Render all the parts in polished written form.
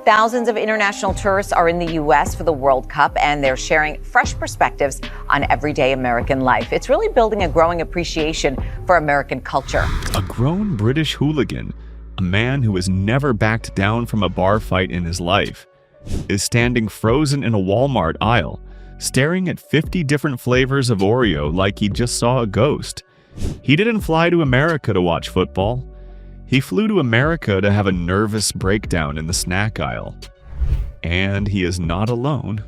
Thousands of international tourists are in the U.S. for the World Cup, and they're sharing fresh perspectives on everyday American life. It's really building a growing appreciation for American culture. A grown British hooligan, a man who has never backed down from a bar fight in his life, is standing frozen in a Walmart aisle, staring at 50 different flavors of Oreo like he just saw a ghost. He didn't fly to America to watch football. He flew to America to have a nervous breakdown in the snack aisle. And he is not alone.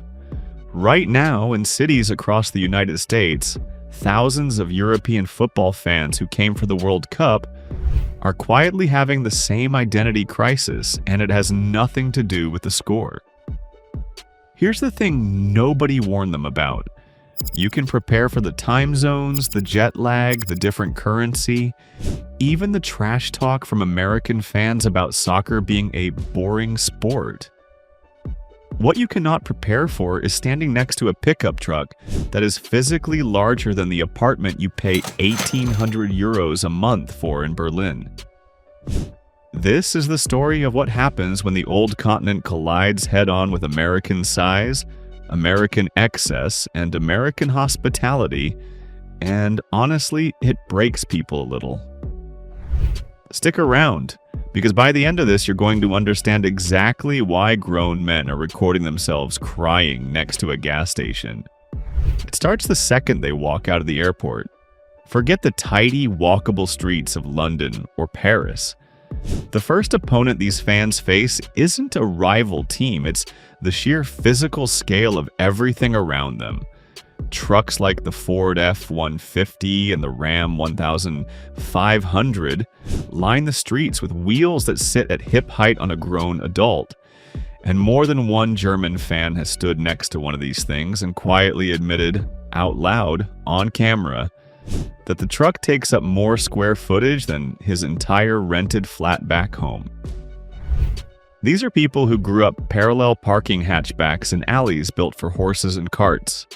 Right now, in cities across the United States, thousands of European football fans who came for the World Cup are quietly having the same identity crisis, and it has nothing to do with the score. Here's the thing nobody warned them about. You can prepare for the time zones, the jet lag, the different currency, even the trash talk from American fans about soccer being a boring sport. What you cannot prepare for is standing next to a pickup truck that is physically larger than the apartment you pay 1,800 euros a month for in Berlin. This is the story of what happens when the old continent collides head-on with American size, American excess, and American hospitality, and honestly, it breaks people a little. Stick around, because by the end of this, you're going to understand exactly why grown men are recording themselves crying next to a gas station. It starts the second they walk out of the airport. Forget the tidy, walkable streets of London or Paris. The first opponent these fans face isn't a rival team, it's the sheer physical scale of everything around them. Trucks like the Ford F-150 and the Ram 1500 line the streets with wheels that sit at hip height on a grown adult. And more than one German fan has stood next to one of these things and quietly admitted, out loud, on camera, that the truck takes up more square footage than his entire rented flat back home. These are people who grew up parallel parking hatchbacks in alleys built for horses and carts.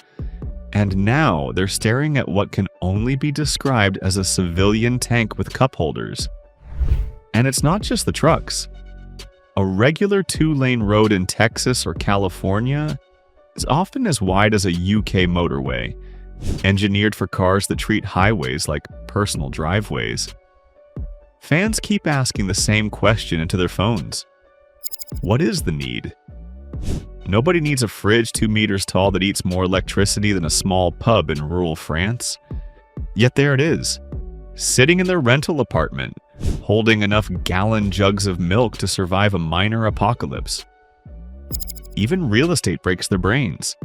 And now they're staring at what can only be described as a civilian tank with cup holders. And it's not just the trucks. A regular two-lane road in Texas or California is often as wide as a UK motorway, engineered for cars that treat highways like personal driveways. Fans keep asking the same question into their phones. What is the need? Nobody needs a fridge 2 meters tall that eats more electricity than a small pub in rural France. Yet there it is, sitting in their rental apartment, holding enough gallon jugs of milk to survive a minor apocalypse. Even real estate breaks their brains.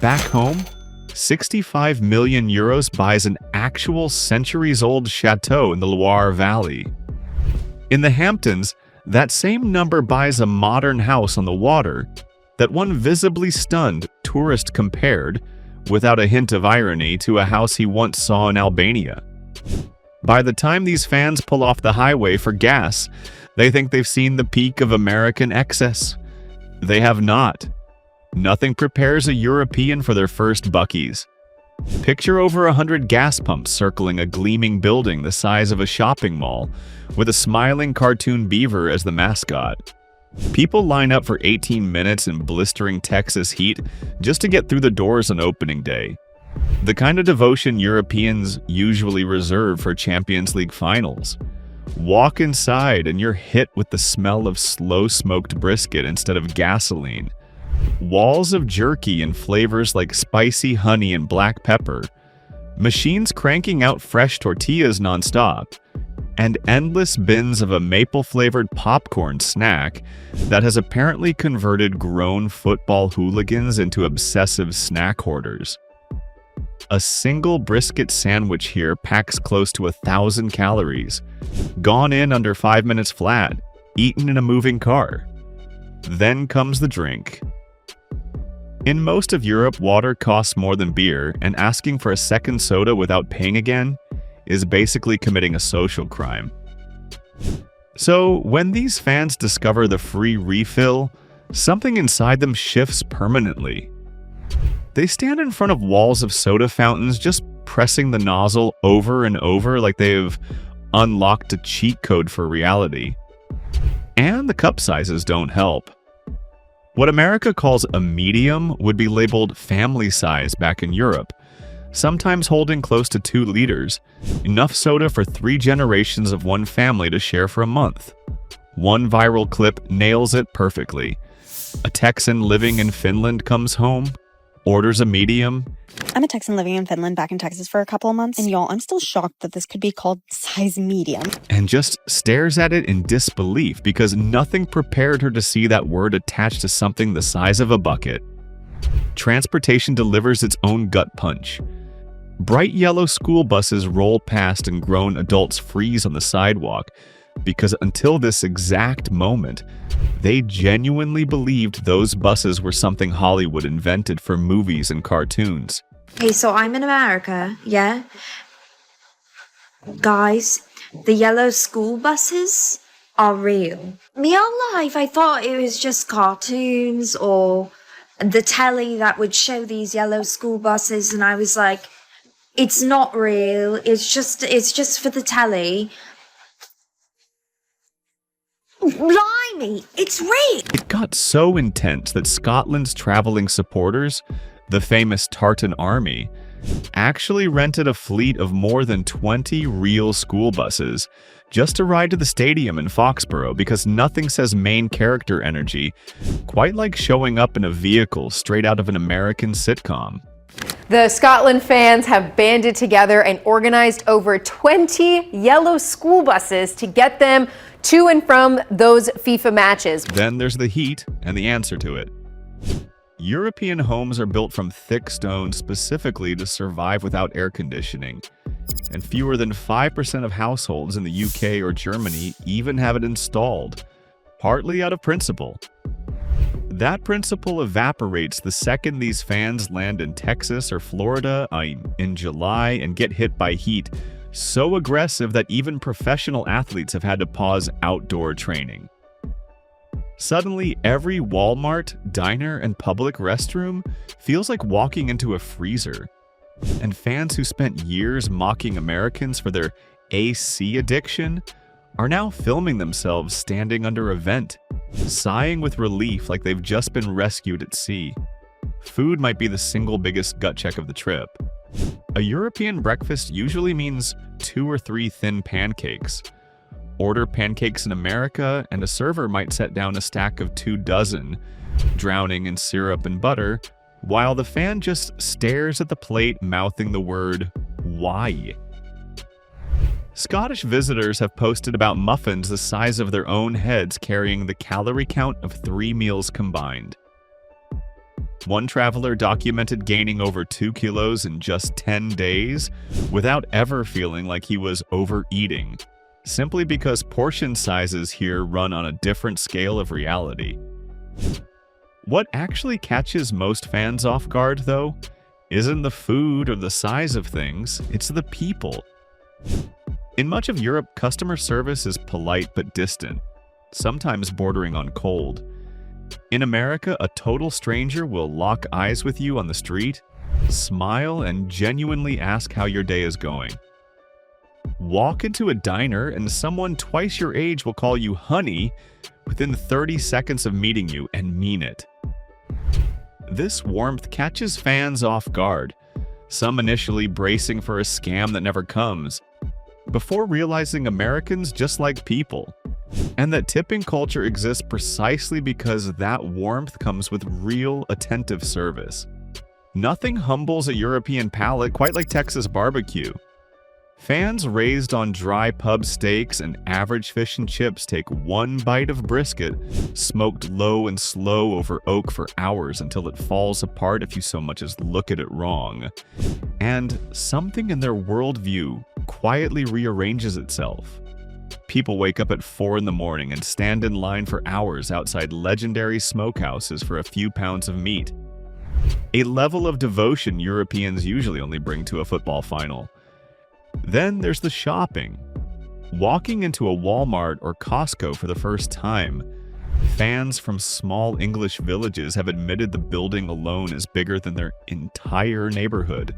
Back home, 65 million euros buys an actual centuries-old chateau in the Loire Valley. In the Hamptons, that same number buys a modern house on the water that one visibly stunned tourist compared, without a hint of irony, to a house he once saw in Albania. By the time these fans pull off the highway for gas, they think they've seen the peak of American excess. They have not. Nothing prepares a European for their first Buc-ee's. Picture over 100 gas pumps circling a gleaming building the size of a shopping mall, with a smiling cartoon beaver as the mascot. People line up for 18 minutes in blistering Texas heat just to get through the doors on opening day. The kind of devotion Europeans usually reserve for Champions League finals. Walk inside and you're hit with the smell of slow-smoked brisket instead of gasoline. Walls of jerky in flavors like spicy honey and black pepper, machines cranking out fresh tortillas nonstop, and endless bins of a maple-flavored popcorn snack that has apparently converted grown football hooligans into obsessive snack hoarders. A single brisket sandwich here packs close to 1,000 calories, gone in under 5 minutes flat, eaten in a moving car. Then comes the drink. In most of Europe, water costs more than beer, and asking for a second soda without paying again is basically committing a social crime. So, when these fans discover the free refill, something inside them shifts permanently. They stand in front of walls of soda fountains, just pressing the nozzle over and over like they've unlocked a cheat code for reality. And the cup sizes don't help. What America calls a medium would be labeled family size back in Europe, sometimes holding close to 2 liters, enough soda for 3 generations of one family to share for a month. One viral clip nails it perfectly. A Texan living in Finland comes home, orders a medium. I'm a Texan living in Finland, back in Texas for a couple of months, and y'all, I'm still shocked that this could be called size medium. And just stares at it in disbelief because nothing prepared her to see that word attached to something the size of a bucket. Transportation delivers its own gut punch. Bright yellow school buses roll past and grown adults freeze on the sidewalk because until this exact moment, they genuinely believed those buses were something Hollywood invented for movies and cartoons. Hey, so I'm in America, yeah? Guys, the yellow school buses are real. Me all life, I thought it was just cartoons or the telly that would show these yellow school buses, and I was like, it's not real, it's just for the telly. Blimey, it's real! It got so intense that Scotland's traveling supporters, the famous Tartan Army, actually rented a fleet of more than 20 real school buses just to ride to the stadium in Foxborough because nothing says main character energy quite like showing up in a vehicle straight out of an American sitcom. The Scotland fans have banded together and organized over 20 yellow school buses to get them to and from those FIFA matches. Then there's the heat and the answer to it. European homes are built from thick stone specifically to survive without air conditioning, and fewer than 5% of households in the UK or Germany even have it installed, partly out of principle. That principle evaporates the second these fans land in Texas or Florida in July and get hit by heat so aggressive that even professional athletes have had to pause outdoor training. Suddenly, every Walmart, diner, and public restroom feels like walking into a freezer. And fans who spent years mocking Americans for their AC addiction are now filming themselves standing under a vent, sighing with relief like they've just been rescued at sea. Food might be the single biggest gut check of the trip. A European breakfast usually means 2 or 3 thin pancakes. Order pancakes in America, and a server might set down a stack of 2 dozen, drowning in syrup and butter, while the fan just stares at the plate, mouthing the word, "Why?" Scottish visitors have posted about muffins the size of their own heads carrying the calorie count of 3 meals combined. One traveler documented gaining over 2 kilos in just 10 days without ever feeling like he was overeating, simply because portion sizes here run on a different scale of reality. What actually catches most fans off guard, though, isn't the food or the size of things, it's the people. In much of Europe, customer service is polite but distant, sometimes bordering on cold. In America, a total stranger will lock eyes with you on the street, smile, and genuinely ask how your day is going. Walk into a diner and someone twice your age will call you honey within 30 seconds of meeting you and mean it. This warmth catches fans off guard, some initially bracing for a scam that never comes, before realizing Americans just like people, and that tipping culture exists precisely because that warmth comes with real attentive service. Nothing humbles a European palate quite like Texas barbecue. Fans raised on dry pub steaks and average fish and chips take one bite of brisket, smoked low and slow over oak for hours until it falls apart if you so much as look at it wrong. And something in their worldview quietly rearranges itself. People wake up at 4 in the morning and stand in line for hours outside legendary smokehouses for a few pounds of meat. A level of devotion Europeans usually only bring to a football final. Then there's the shopping. Walking into a Walmart or Costco for the first time, fans from small English villages have admitted the building alone is bigger than their entire neighborhood.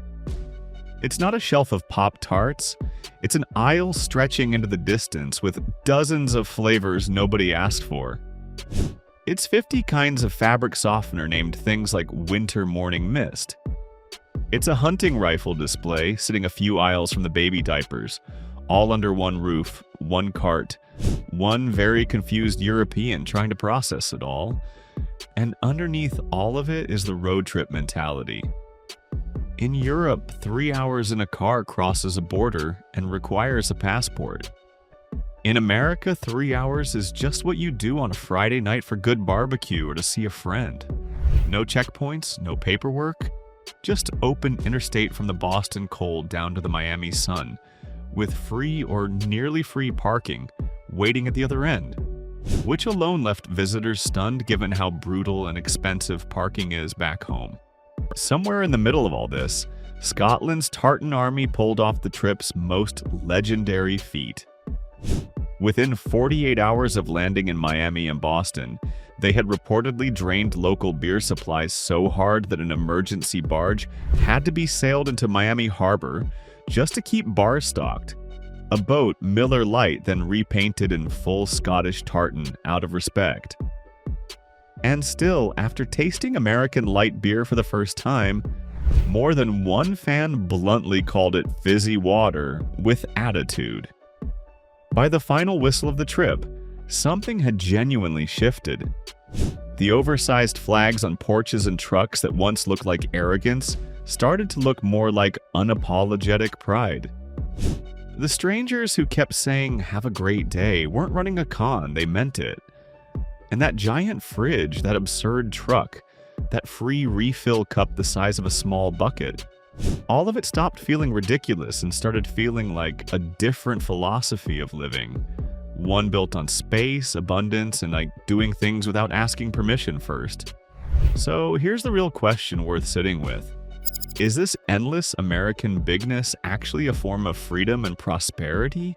It's not a shelf of Pop-Tarts. It's an aisle stretching into the distance with dozens of flavors nobody asked for. It's 50 kinds of fabric softener named things like Winter Morning Mist. It's a hunting rifle display sitting a few aisles from the baby diapers, all under one roof, one cart, one very confused European trying to process it all. And underneath all of it is the road trip mentality. In Europe, 3 hours in a car crosses a border and requires a passport. In America, 3 hours is just what you do on a Friday night for good barbecue or to see a friend. No checkpoints, no paperwork, just open interstate from the Boston cold down to the Miami sun, with free or nearly free parking waiting at the other end, which alone left visitors stunned given how brutal and expensive parking is back home. Somewhere in the middle of all this, Scotland's tartan army pulled off the trip's most legendary feat. Within 48 hours of landing in Miami and Boston, they had reportedly drained local beer supplies so hard that an emergency barge had to be sailed into Miami Harbor just to keep bars stocked. A boat, Miller Lite, then repainted in full Scottish tartan out of respect. And still, after tasting American light beer for the first time, more than one fan bluntly called it fizzy water with attitude. By the final whistle of the trip, something had genuinely shifted. The oversized flags on porches and trucks that once looked like arrogance started to look more like unapologetic pride. The strangers who kept saying, "Have a great day," weren't running a con, they meant it. And that giant fridge, that absurd truck, that free refill cup the size of a small bucket, all of it stopped feeling ridiculous and started feeling like a different philosophy of living. One built on space, abundance, and like doing things without asking permission first. So here's the real question worth sitting with. Is this endless American bigness actually a form of freedom and prosperity?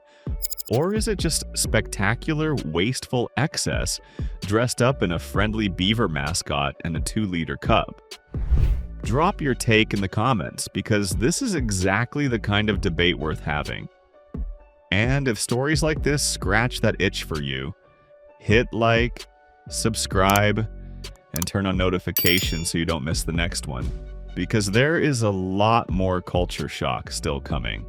Or is it just spectacular, wasteful excess dressed up in a friendly beaver mascot and a 2-liter cup? Drop your take in the comments, because this is exactly the kind of debate worth having. And if stories like this scratch that itch for you, hit like, subscribe, and turn on notifications so you don't miss the next one, because there is a lot more culture shock still coming.